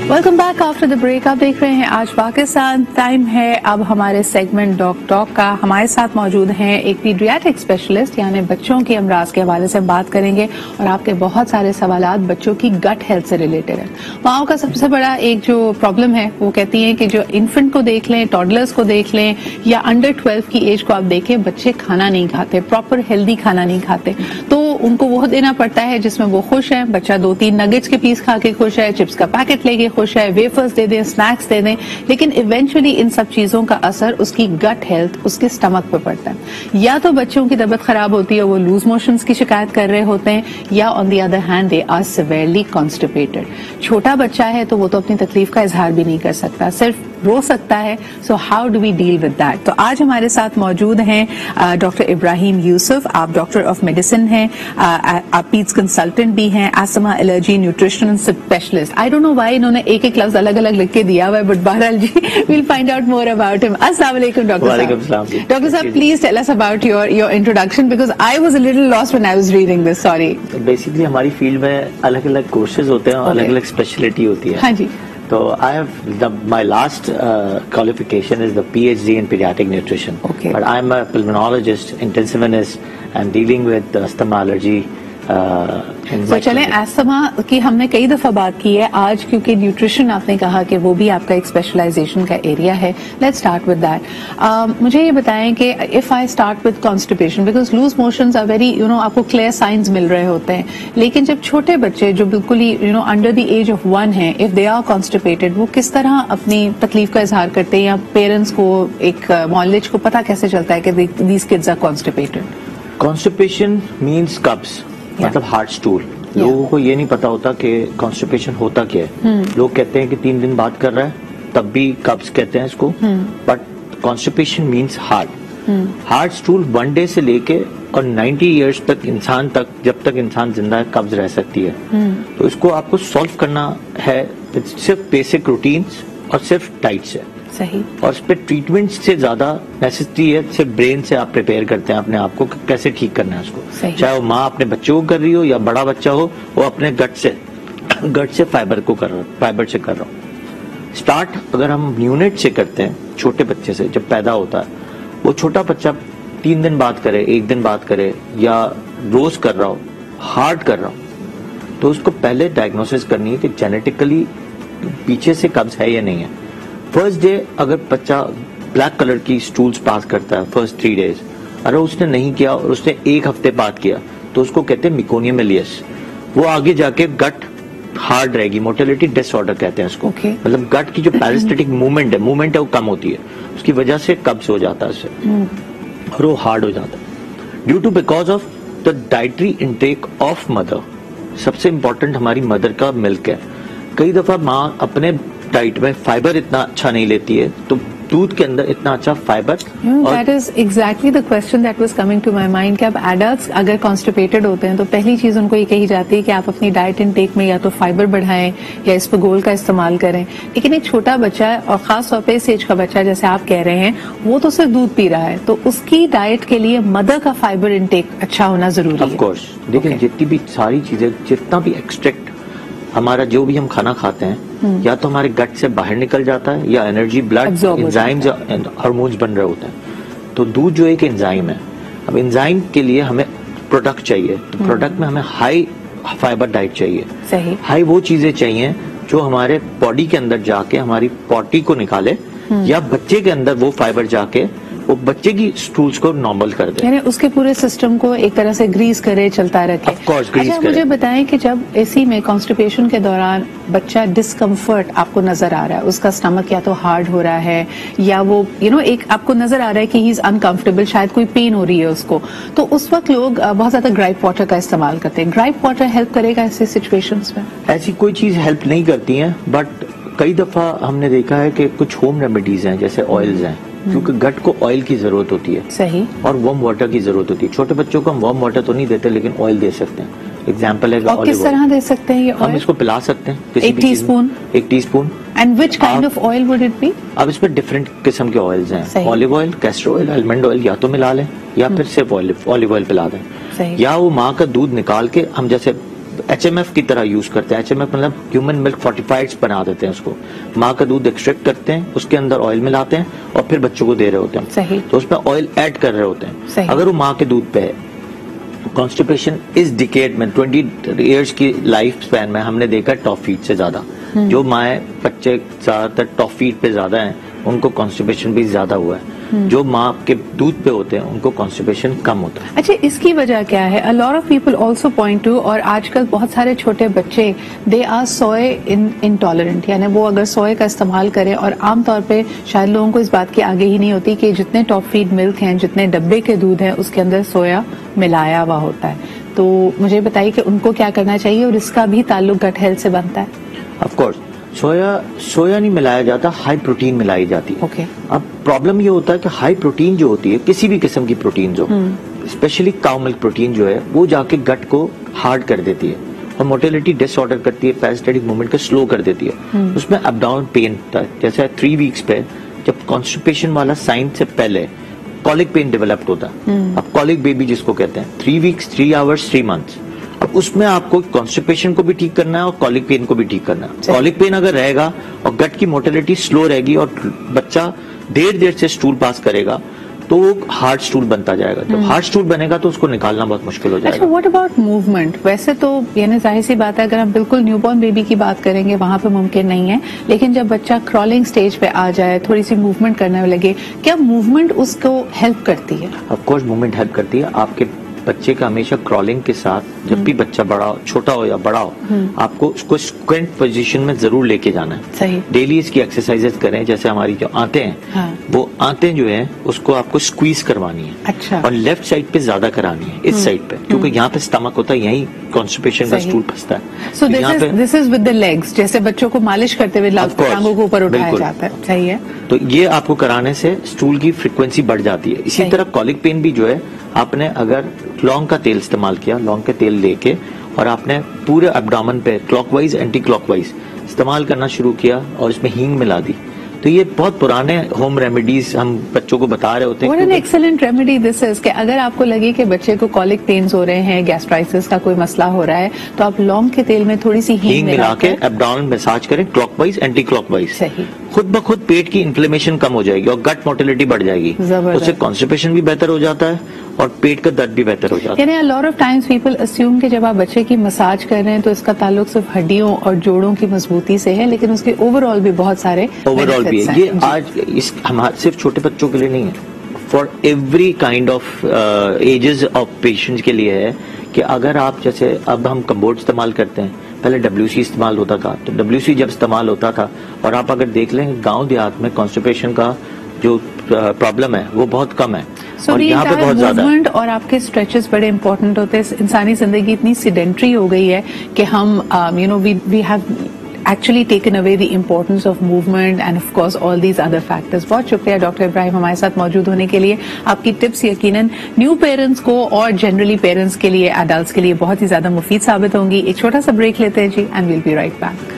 Welcome back after the break. आप देख रहे हैं आज पाकिस्तान। टाइम है अब हमारे सेगमेंट डॉक टॉक का। हमारे साथ मौजूद हैं एक पीडियाट्रिक स्पेशलिस्ट, यानी बच्चों के अमराज के हवाले से बात करेंगे और आपके बहुत सारे सवालात बच्चों की गट हेल्थ से रिलेटेड है। माओ का सबसे बड़ा एक जो प्रॉब्लम है वो कहती है कि जो इन्फेंट को देख लें, टॉडलर्स को देख लें या अंडर 12 की एज को आप देखें, बच्चे खाना नहीं खाते, प्रॉपर हेल्दी खाना नहीं खाते, तो उनको वो देना पड़ता है जिसमें वो खुश है। बच्चा 2-3 नगेट्स के पीस खा के खुश है, चिप्स का पैकेट लेके खुश है, वेफर्स दे दें, स्नैक्स दे दें, लेकिन इवेंचुअली इन सब चीजों का असर उसकी गट हेल्थ, उसके स्टमक पे पड़ता है। या तो बच्चों की तबीयत खराब होती है, वो लूज मोशंस की शिकायत कर रहे होते हैं, या on the other hand they are severely constipated. छोटा बच्चा है तो वो तो अपनी तकलीफ का इजहार भी नहीं कर सकता, सिर्फ रो सकता है। So how do we deal with that? तो आज हमारे साथ मौजूद हैं डॉक्टर इब्राहिम यूसुफ। आप डॉक्टर ऑफ मेडिसिन हैं, आप पीड्स कंसल्टेंट भी हैं, asthma, allergy, nutrition specialist. I don't know why इन्होंने एक एक लफ्ज अलग अलग लिख के दिया हुआ है, बट बहरहाल जी will find out more about him. अस्सलाम वालेकुम डॉक्टर साहब। डॉक्टर साहब, please tell us about your introduction, because I was a little lost when I was reading this. Sorry. Basically हमारी फील्ड में अलग अलग कोर्सेज होते हैं और अलग अलग स्पेशलिटी होती है। हाँ जी। So I have my last qualification is the PhD in pediatric nutrition. Okay. But I'm a pulmonologist, intensivist, and dealing with asthma, allergy. तो चलें, अस्थमा की हमने कई दफा बात की है। आज क्योंकि न्यूट्रिशन आपने कहा कि वो भी आपका एक स्पेशलाइजेशन का एरिया है, लेट्स स्टार्ट विद दैट। मुझे ये बताएं कि if I start with constipation, because loose motions are very आपको क्लियर साइंस मिल रहे होते हैं, लेकिन जब छोटे बच्चे जो बिल्कुल ही अंडर द एज ऑफ 1 है, इफ दे आर कॉन्स्टिपेटेड, वो किस तरह अपनी तकलीफ का इजहार करते हैं, या पेरेंट्स को, एक मॉलेज को पता कैसे चलता है कि these kids are constipated? Constipation means कब्ज, मतलब हार्ड स्टूल। लोगों को ये नहीं पता होता कि कॉन्स्टिपेशन होता क्या है। लोग कहते हैं कि 3 दिन बाद कर रहा है, तब भी कब्ज कहते हैं इसको, but constipation means hard stool 1 day से लेके और 90 इयर्स तक इंसान तक, जब तक इंसान जिंदा है, कब्ज रह सकती है। तो इसको आपको सॉल्व करना है सिर्फ बेसिक रूटीन्स और सिर्फ डाइट से। सही। और इस पे ट्रीटमेंट से ज्यादा नेसेसिटी है, सिर्फ ब्रेन से आप प्रिपेयर करते हैं अपने आप को कि कैसे ठीक करना है उसको। चाहे वो माँ अपने बच्चों को कर रही हो या बड़ा बच्चा हो, वो अपने गट से फाइबर से कर रहा हो। स्टार्ट अगर हम यूनिट से करते हैं, छोटे बच्चे से जब पैदा होता है, वो छोटा बच्चा 3 दिन बाद करे, 1 दिन बाद करे, या रोज कर रहा हो, हार्ड कर रहा हो, तो उसको पहले डायग्नोसिस करनी है कि जेनेटिकली पीछे से कब्ज है या नहीं है। फर्स्ट डे अगर बच्चा ब्लैक कलर की स्टूल्स पास करता है फर्स्ट 3 डेज, अगर उसने नहीं किया और उसने 1 हफ्ते बाद किया, तो उसको कहते हैं मिकोनियम इलियस। वो आगे जाके गट हार्ड रहेगी, मोटिलिटी डिसऑर्डर कहते हैं उसको। मतलब गट की जो पैरासिटिक मूवमेंट है वो कम होती है, उसकी वजह से कब्ज हो जाता है उससे, और वो हार्ड हो जाता है due to because of the dietary intake of mother. सबसे इंपॉर्टेंट हमारी मदर का मिल्क है। कई दफा माँ अपने डाइट में फाइबर इतना अच्छा नहीं लेती है, तो दूध के अंदर इतना अच्छा fiber. That is exactly the question that was coming to my mind कि अब एडल्ट्स अगर कॉन्स्टिपेटेड होते हैं तो पहली चीज उनको ये कही जाती है कि आप अपनी डाइट इनटेक में या तो फाइबर बढ़ाएं या इस्पगोल का इस्तेमाल करें, लेकिन एक छोटा बच्चा है और खास तौर पे इस एज का बच्चा, जैसे आप कह रहे हैं, वो तो सिर्फ दूध पी रहा है, तो उसकी डाइट के लिए मदर का फाइबर इनटेक अच्छा होना जरूरी है। Of course. देखिए, जितनी भी सारी चीजें, जितना भी एक्सट्रैक्ट हमारा जो भी हम खाना खाते हैं, या तो हमारे गट से बाहर निकल जाता है, या एनर्जी, ब्लड, एंजाइम्स, हार्मोन्स बन रहे होते हैं। तो दूध जो एक एंजाइम है, अब एंजाइम के लिए हमें प्रोडक्ट चाहिए, तो प्रोडक्ट में हमें हाई फाइबर डाइट चाहिए। सही। हाई वो चीजें चाहिए जो हमारे बॉडी के अंदर जाके हमारी पॉटी को निकाले, या बच्चे के अंदर वो फाइबर जाके वो बच्चे की स्टूल्स को नॉर्मल कर दे, यानी उसके पूरे सिस्टम को एक तरह से ग्रीस करे, चलता रखे। अच्छा, मुझे बताएं कि जब इसी में कॉन्स्टिपेशन के दौरान बच्चा डिस्कम्फर्ट आपको नजर आ रहा है, उसका स्टमक या तो हार्ड हो रहा है, या वो एक आपको नजर आ रहा है कि ही इज अनकंफर्टेबल, शायद कोई पेन हो रही है उसको, तो उस वक्त लोग बहुत ज्यादा ग्राइप वाटर का इस्तेमाल करते हैं। ग्राइप वाटर हेल्प करेगा ऐसे सिचुएशंस में? ऐसी कोई चीज हेल्प नहीं करती है, बट कई दफा हमने देखा है कि कुछ होम रेमेडीज हैं, जैसे ऑयल्स हैं, क्योंकि गट को ऑयल की जरूरत होती है। सही। और वार्म वाटर की जरूरत होती है। छोटे बच्चों को हम वार्म वाटर तो नहीं देते, लेकिन ऑयल दे सकते हैं। एग्जाम्पल है, और किस तरह दे सकते हैं ये ऑयल? हम इसको पिला सकते हैं, 1 teaspoon. 1 teaspoon. And which kind of oil would it be? अब इसमें डिफरेंट किस्म के ऑयल्स हैं, olive oil, castor oil, almond oil, या तो मिला लें, या फिर सिर्फ ऑलिव ऑयल पिला दें, या वो माँ का दूध निकाल के हम जैसे HMF کی طرح یوز کرتے ہیں. HMF مطلب ہیومن ملک فورٹیفائڈس بنا دیتے ہیں اس کو. ماں کا دودھ ایکسٹریکٹ کرتے ہیں, اس کے اندر آئل ملاتے ہیں اور پھر بچوں کو دے رہے ہوتے ہیں. صحیح. تو اس میں آئل ایڈ کر رہے ہوتے ہیں. اگر وہ ماں کے دودھ پہ ہے, کانسٹیپیشن اس ڈیکیڈ میں 20 ایئرس کی لائف سپین میں ہم نے دیکھا ٹاپ فیڈ سے زیادہ. جو مائیں بچے زیادہ تر ٹاپ فیڈ پہ زیادہ ہیں ان کو کانسٹیپیشن بھی زیادہ ہوا ہے. جو ماں کے دودھ پہ ہوتے ہیں ان کو کانسٹیپیشن کم ہوتا ہے. اچھا, اس کی وجہ کیا ہے؟ a lot of people also point to, اور آج کل بہت سارے چھوٹے بچے they are soy intolerant, یعنی وہ اگر سوئے کا استعمال کریں, اور عام طور پہ شاید لوگوں کو اس بات کی آگے ہی نہیں ہوتی کہ جتنے ٹاپ فیڈ ملک ہیں, جتنے ڈبے کے دودھ ہیں, اس کے اندر سویا ملایا ہوا ہوتا ہے. تو مجھے بتائیے کہ ان کو کیا کرنا چاہیے, اور اس کا بھی تعلق گٹ ہیلتھ سے بنتا ہے؟ آف کورس سویا نہیں ملایا جاتا, ہائی پروٹین ملائی جاتی ہے. اوکے. اب پرابلم یہ ہوتا ہے کہ ہائی پروٹین جو ہوتی ہے, کسی بھی قسم کی پروٹین ہو, اسپیشلی کاؤ ملک پروٹین جو ہے, وہ جا کے گٹ کو ہارڈ کر دیتی ہے اور موٹیلٹی ڈس آرڈر کرتی ہے, پیراسٹیٹک موومنٹ کو سلو کر دیتی ہے. اس میں ابڈاؤن پین ہوتا ہے. جیسے 3 ویکس پہ جب کانسٹیپیشن والا سائن سے پہلے کولک پین ڈیولپڈ ہوتا ہے. اب کولک بیبی جس کو کہتے ہیں, 3 ویکس 3 آورس 3 منتھس. اب اس میں آپ کو کانسٹیپیشن کو بھی ٹھیک کرنا ہے اور کولک پین کو بھی ٹھیک کرنا ہے. کولک پین اگر رہے گا اور گٹ کی موٹیلٹی سلو رہے گی اور بچہ دیر سے سٹول پاس کرے گا تو وہ ہارڈ سٹول بنتا جائے گا. جب ہارڈ سٹول بنے گا تو اس کو نکالنا بہت مشکل ہو جائے گا. What about movement? ویسے تو یعنی ظاہر سی بات ہے, اگر ہم بالکل نیو بورن بیبی کی بات کریں گے وہاں پہ ممکن نہیں ہے, لیکن جب بچہ کرالنگ سٹیج پہ آ جائے, تھوڑی سی موومنٹ کرنے لگے, کیا موومنٹ اس کو ہیلپ کرتی ہے؟ آف کورس موومنٹ ہیلپ کرتی ہے. آپ کے بچے کا ہمیشہ کرالنگ کے ساتھ, جب بھی بچہ بڑا ہو, چھوٹا ہو یا بڑا ہو, آپ کو اس کو اسکوینٹ پوزیشن میں ضرور لے کے جانا ہے. صحیح. ڈیلی اس کی ایکسرسائز کریں. جیسے ہماری جو آنتیں ہیں, وہ آنتیں جو ہیں اس کو آپ کو اسکویز کروانی ہے. اچھا. اور لیفٹ سائڈ پہ زیادہ کرانی ہے, اس سائڈ پہ, کیونکہ یہاں پہ اسٹمک ہوتا ہے, یہیں کانسٹیپیشن کا اسٹول پھنستا ہے. سو دس از ود دی لیگز, جیسے بچوں کو مالش کرتے ہوئے ٹانگوں کو اوپر اٹھایا جاتا ہے. صحیح ہے. تو یہ آپ کو کرانے سے اسٹول کی فریکوینسی بڑھ جاتی ہے. اسی طرح کولک پین بھی جو ہے, آپ نے اگر لونگ کا تیل استعمال کیا, لونگ کا تیل لے کے, اور آپ نے پورے ایبڈومن پہ کلاک وائز اینٹی کلاک وائز استعمال کرنا شروع کیا اور اس میں ہینگ ملا دی, تو یہ بہت پرانے ہوم ریمیڈیز ہم بچوں کو بتا رہے ہوتے ہیں. What an excellent remedy this is, کہ اگر آپ کو لگے کہ بچے کو کولک پینز ہو رہے ہیں, گیسٹرائٹس کا کوئی مسئلہ ہو رہا ہے, تو آپ لونگ کے تیل میں تھوڑی سی ہینگ ملا کے ایبڈومن مساج کریں, کلاک وائز اینٹی کلاک وائز. خود بخود پیٹ کی انفلیمیشن کم ہو جائے گی اور گٹ موٹیلٹی بڑھ جائے گی. اس سے کانسٹیپیشن بھی بہتر ہو جاتا ہے اور پیٹ کا درد بھی بہتر ہو جاتا ہے. یعنی a lot of times people assume کہ جب آپ بچے کی مساج کر رہے ہیں تو اس کا تعلق صرف ہڈیوں اور جوڑوں کی مضبوطی سے ہے, لیکن اس کے اوور آل بھی بہت سارے اوور آل بھی ہے. یہ آج صرف چھوٹے بچوں کے لیے نہیں ہے, for every kind of ages of patients کے لیے ہے. کہ اگر آپ جیسے اب ہم کمبورڈ استعمال کرتے ہیں, پہلے WC استعمال ہوتا تھا, تو WC جب استعمال ہوتا تھا, اور آپ اگر دیکھ لیں گاؤں دیہات میں کانسٹیپیشن کا جو پرابلم ہے وہ بہت کم ہے, اور یہاں پہ بہت زیادہ ہے. اور آپ کے اسٹریچز بڑے امپورٹنٹ ہوتے ہیں. انسانی زندگی اتنی سیڈنٹری ہو گئی ہے کہ ہم we have actually taken away the importance of movement and of course all these other factors. بہت شکریہ ڈاکٹر ابراہیم ہمارے ساتھ موجود ہونے کے لیے. آپ کی ٹپس یقیناً نیو پیرنٹس کو اور جنرلی پیرنٹس کے لیے, ایڈلٹس کے لیے بہت ہی زیادہ مفید ثابت ہوں گی. ایک چھوٹا سا بریک لیتے ہیں جی, and we'll be right back.